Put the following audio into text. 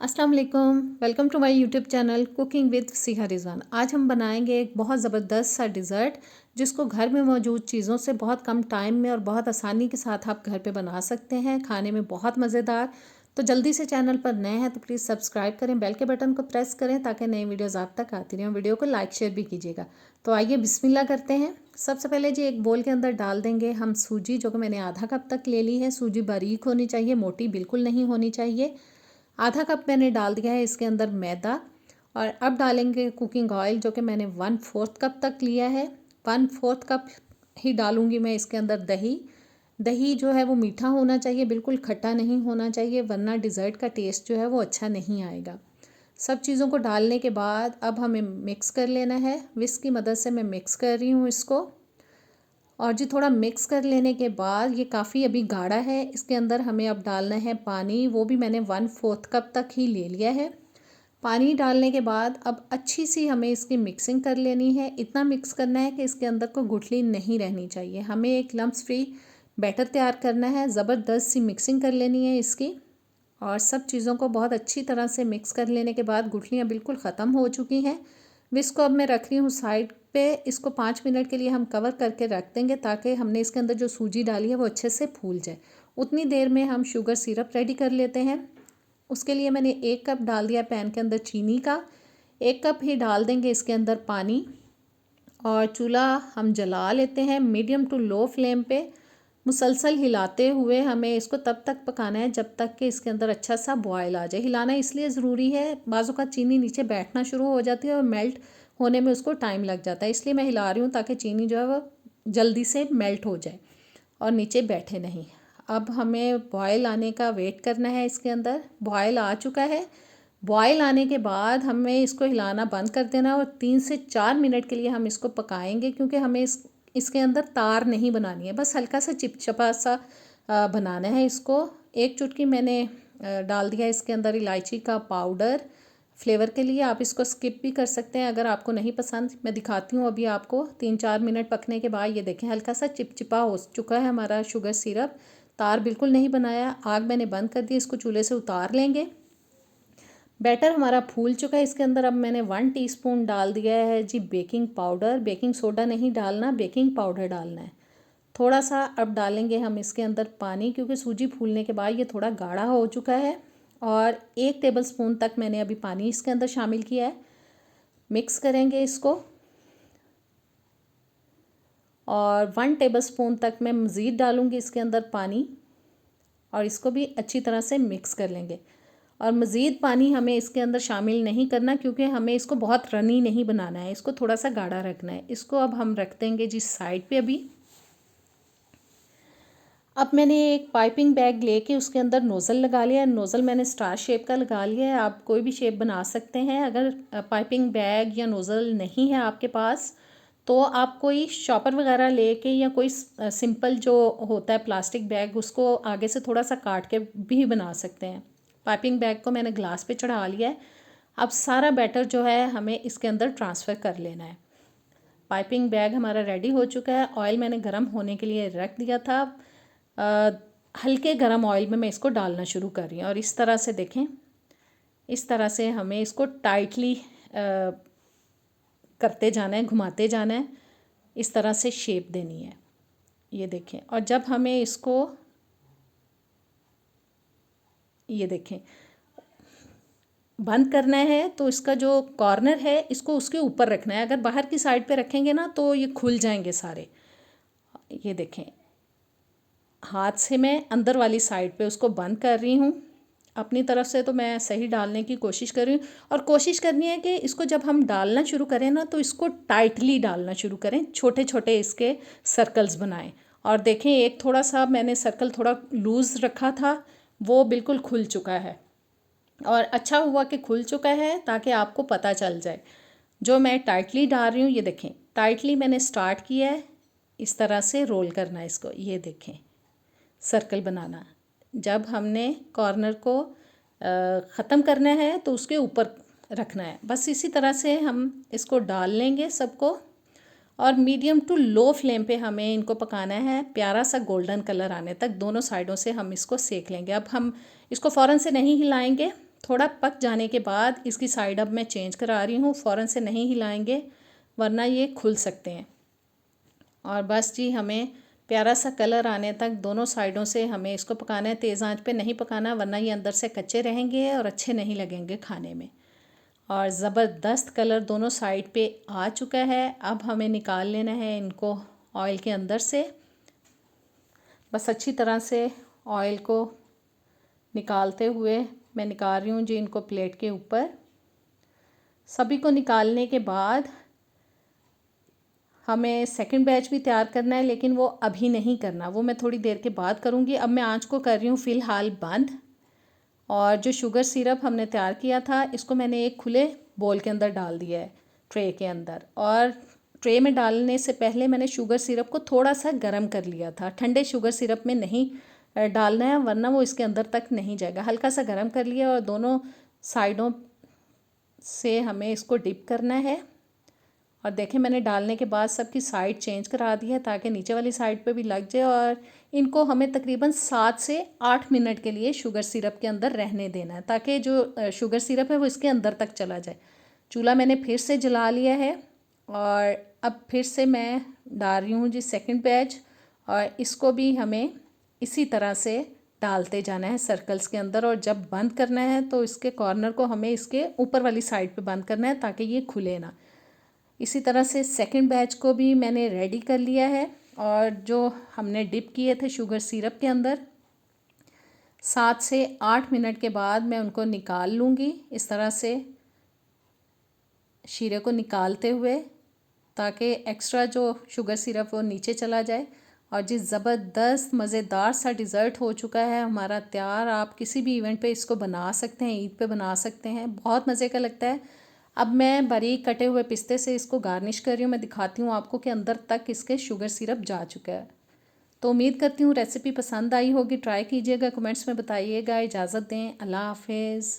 अस्सलाम वालेकुम। Welcome to my YouTube channel cooking with Siha Rizwan. आज हम बनाएंगे एक बहुत ज़बरदस्त सा डिज़र्ट जिसको घर में मौजूद चीज़ों से बहुत कम टाइम में और बहुत आसानी के साथ आप घर पे बना सकते हैं। खाने में बहुत मज़ेदार। तो जल्दी से चैनल पर नए हैं तो प्लीज़ सब्सक्राइब करें, बेल के बटन को प्रेस करें ताकि नई वीडियोज़ आप तक आती रहें। वीडियो को लाइक शेयर भी कीजिएगा। तो आइए बिस्मिल्लाह करते हैं। सबसे पहले जी एक बोल के अंदर डाल देंगे हम सूजी, जो कि मैंने आधा कप तक ले ली है। सूजी बारीक होनी चाहिए, मोटी बिल्कुल नहीं होनी चाहिए। आधा कप मैंने डाल दिया है इसके अंदर मैदा। और अब डालेंगे कुकिंग ऑयल, जो कि मैंने 1/4 कप तक लिया है। 1/4 कप ही डालूंगी मैं इसके अंदर दही। दही जो है वो मीठा होना चाहिए, बिल्कुल खट्टा नहीं होना चाहिए, वरना डिज़र्ट का टेस्ट जो है वो अच्छा नहीं आएगा। सब चीज़ों को डालने के बाद अब हमें मिक्स कर लेना है। विस्क की मदद से मैं मिक्स कर रही हूँ इसको। और जी थोड़ा मिक्स कर लेने के बाद ये काफ़ी अभी गाढ़ा है, इसके अंदर हमें अब डालना है पानी। वो भी मैंने 1/4 कप तक ही ले लिया है। पानी डालने के बाद अब अच्छी सी हमें इसकी मिक्सिंग कर लेनी है। इतना मिक्स करना है कि इसके अंदर कोई गुठली नहीं रहनी चाहिए। हमें एक लम्स फ्री बैटर तैयार करना है। ज़बरदस्त सी मिक्सिंग कर लेनी है इसकी। और सब चीज़ों को बहुत अच्छी तरह से मिक्स कर लेने के बाद गुठलियाँ बिल्कुल ख़त्म हो चुकी हैं। विस्क को अब मैं रख रही हूँ साइड पे। इसको 5 मिनट के लिए हम कवर करके रख देंगे ताकि हमने इसके अंदर जो सूजी डाली है वो अच्छे से फूल जाए। उतनी देर में हम शुगर सिरप रेडी कर लेते हैं। उसके लिए मैंने 1 कप डाल दिया पैन के अंदर चीनी का। 1 कप ही डाल देंगे इसके अंदर पानी। और चूल्हा हम जला लेते हैं मीडियम टू लो फ्लेम पे। मुसलसल हिलाते हुए हमें इसको तब तक पकाना है जब तक कि इसके अंदर अच्छा सा बॉयल आ जाए। हिलाना इसलिए ज़रूरी है, बाज़ू का चीनी नीचे बैठना शुरू हो जाती है और मेल्ट होने में उसको टाइम लग जाता है, इसलिए मैं हिला रही हूँ ताकि चीनी जो है वो जल्दी से मेल्ट हो जाए और नीचे बैठे नहीं। अब हमें बॉयल आने का वेट करना है। इसके अंदर बॉयल आ चुका है। बॉयल आने के बाद हमें इसको हिलाना बंद कर देना और 3 से 4 मिनट के लिए हम इसको पकाएंगे, क्योंकि हमें इसके अंदर तार नहीं बनानी है, बस हल्का सा चिपचिपा सा बनाना है इसको। 1 चुटकी मैंने डाल दिया इसके अंदर इलायची का पाउडर फ्लेवर के लिए। आप इसको स्किप भी कर सकते हैं अगर आपको नहीं पसंद। मैं दिखाती हूँ अभी आपको। 3-4 मिनट पकने के बाद ये देखें हल्का सा चिपचिपा हो चुका है हमारा शुगर सिरप। तार बिल्कुल नहीं बनाया। आग मैंने बंद कर दी। इसको चूल्हे से उतार लेंगे। बैटर हमारा फूल चुका है। इसके अंदर अब मैंने 1 टीस्पून डाल दिया है जी बेकिंग पाउडर। बेकिंग सोडा नहीं डालना, बेकिंग पाउडर डालना है। थोड़ा सा अब डालेंगे हम इसके अंदर पानी, क्योंकि सूजी फूलने के बाद ये थोड़ा गाढ़ा हो चुका है। और 1 टेबलस्पून तक मैंने अभी पानी इसके अंदर शामिल किया है। मिक्स करेंगे इसको। और 1 टेबलस्पून तक मैं मज़ीद डालूँगी इसके अंदर पानी और इसको भी अच्छी तरह से मिक्स कर लेंगे। और मज़ीद पानी हमें इसके अंदर शामिल नहीं करना, क्योंकि हमें इसको बहुत रनी नहीं बनाना है, इसको थोड़ा सा गाढ़ा रखना है। इसको अब हम रख देंगे जी साइड पे अभी। अब मैंने एक पाइपिंग बैग लेके उसके अंदर नोज़ल लगा लिया है। नोज़ल मैंने स्टार शेप का लगा लिया है। आप कोई भी शेप बना सकते हैं। अगर पाइपिंग बैग या नोज़ल नहीं है आपके पास तो आप कोई शॉपर वगैरह लेके या कोई सिंपल जो होता है प्लास्टिक बैग, उसको आगे से थोड़ा सा काट के भी बना सकते हैं। पाइपिंग बैग को मैंने ग्लास पे चढ़ा लिया है। अब सारा बैटर जो है हमें इसके अंदर ट्रांसफ़र कर लेना है। पाइपिंग बैग हमारा रेडी हो चुका है। ऑयल मैंने गर्म होने के लिए रख दिया था। हल्के गर्म ऑयल में मैं इसको डालना शुरू कर रही हूँ। और इस तरह से देखें, इस तरह से हमें इसको टाइटली करते जाना है, घुमाते जाना है। इस तरह से शेप देनी है, ये देखें। और जब हमें इसको, ये देखें, बंद करना है तो इसका जो कॉर्नर है इसको उसके ऊपर रखना है। अगर बाहर की साइड पे रखेंगे ना तो ये खुल जाएंगे सारे। ये देखें, हाथ से मैं अंदर वाली साइड पे उसको बंद कर रही हूँ। अपनी तरफ से तो मैं सही डालने की कोशिश कर रही हूँ। और कोशिश करनी है कि इसको जब हम डालना शुरू करें ना तो इसको टाइटली डालना शुरू करें, छोटे छोटे इसके सर्कल्स बनाएं। और देखें, एक थोड़ा सा मैंने सर्कल थोड़ा लूज़ रखा था, वो बिल्कुल खुल चुका है। और अच्छा हुआ कि खुल चुका है ताकि आपको पता चल जाए। जो मैं टाइटली डाल रही हूँ, ये देखें, टाइटली मैंने स्टार्ट किया है। इस तरह से रोल करना है इसको, ये देखें, सर्कल बनाना। जब हमने कॉर्नर को ख़त्म करना है तो उसके ऊपर रखना है। बस इसी तरह से हम इसको डाल लेंगे सबको। और मीडियम टू लो फ्लेम पे हमें इनको पकाना है, प्यारा सा गोल्डन कलर आने तक। दोनों साइडों से हम इसको सेक लेंगे। अब हम इसको फ़ौरन से नहीं हिलाएंगे, थोड़ा पक जाने के बाद इसकी साइड अब मैं चेंज करा रही हूँ। फ़ौरन से नहीं हिलाएंगे वरना ये खुल सकते हैं। और बस जी हमें प्यारा सा कलर आने तक दोनों साइडों से हमें इसको पकाना है। तेज़ आंच पे नहीं पकाना वरना ये अंदर से कच्चे रहेंगे और अच्छे नहीं लगेंगे खाने में। और ज़बरदस्त कलर दोनों साइड पे आ चुका है। अब हमें निकाल लेना है इनको ऑयल के अंदर से। बस अच्छी तरह से ऑयल को निकालते हुए मैं निकाल रही हूँ जी इनको प्लेट के ऊपर। सभी को निकालने के बाद हमें सेकंड बैच भी तैयार करना है, लेकिन वो अभी नहीं करना, वो मैं थोड़ी देर के बाद करूँगी। अब मैं आंच को कर रही हूँ फ़िलहाल बंद। और जो शुगर सिरप हमने तैयार किया था इसको मैंने एक खुले बोल के अंदर डाल दिया है, ट्रे के अंदर। और ट्रे में डालने से पहले मैंने शुगर सिरप को थोड़ा सा गर्म कर लिया था। ठंडे शुगर सिरप में नहीं डालना है वरना वो इसके अंदर तक नहीं जाएगा। हल्का सा गर्म कर लिया और दोनों साइडों से हमें इसको डिप करना है। और देखें मैंने डालने के बाद सबकी साइड चेंज करा दी है ताकि नीचे वाली साइड पे भी लग जाए। और इनको हमें तकरीबन 7 से 8 मिनट के लिए शुगर सिरप के अंदर रहने देना है ताकि जो शुगर सिरप है वो इसके अंदर तक चला जाए। चूल्हा मैंने फिर से जला लिया है और अब फिर से मैं डाल रही हूँ जी सेकंड बैच। और इसको भी हमें इसी तरह से डालते जाना है सर्कल्स के अंदर। और जब बंद करना है तो इसके कॉर्नर को हमें इसके ऊपर वाली साइड पे बंद करना है ताकि ये खुले ना। इसी तरह से सेकंड बैच को भी मैंने रेडी कर लिया है। और जो हमने डिप किए थे शुगर सिरप के अंदर 7 से 8 मिनट के बाद मैं उनको निकाल लूँगी इस तरह से शीरे को निकालते हुए, ताकि एक्स्ट्रा जो शुगर सिरप वो नीचे चला जाए। और जी ज़बरदस्त मज़ेदार सा डिज़र्ट हो चुका है हमारा तैयार। आप किसी भी इवेंट पे इसको बना सकते हैं, ईद पे बना सकते हैं, बहुत मज़े का लगता है। अब मैं बारीक कटे हुए पिस्ते से इसको गार्निश कर रही हूँ। मैं दिखाती हूँ आपको कि अंदर तक इसके शुगर सिरप जा चुका है। तो उम्मीद करती हूँ रेसिपी पसंद आई होगी। ट्राई कीजिएगा, कमेंट्स में बताइएगा। इजाज़त दें, अल्लाह हाफिज़।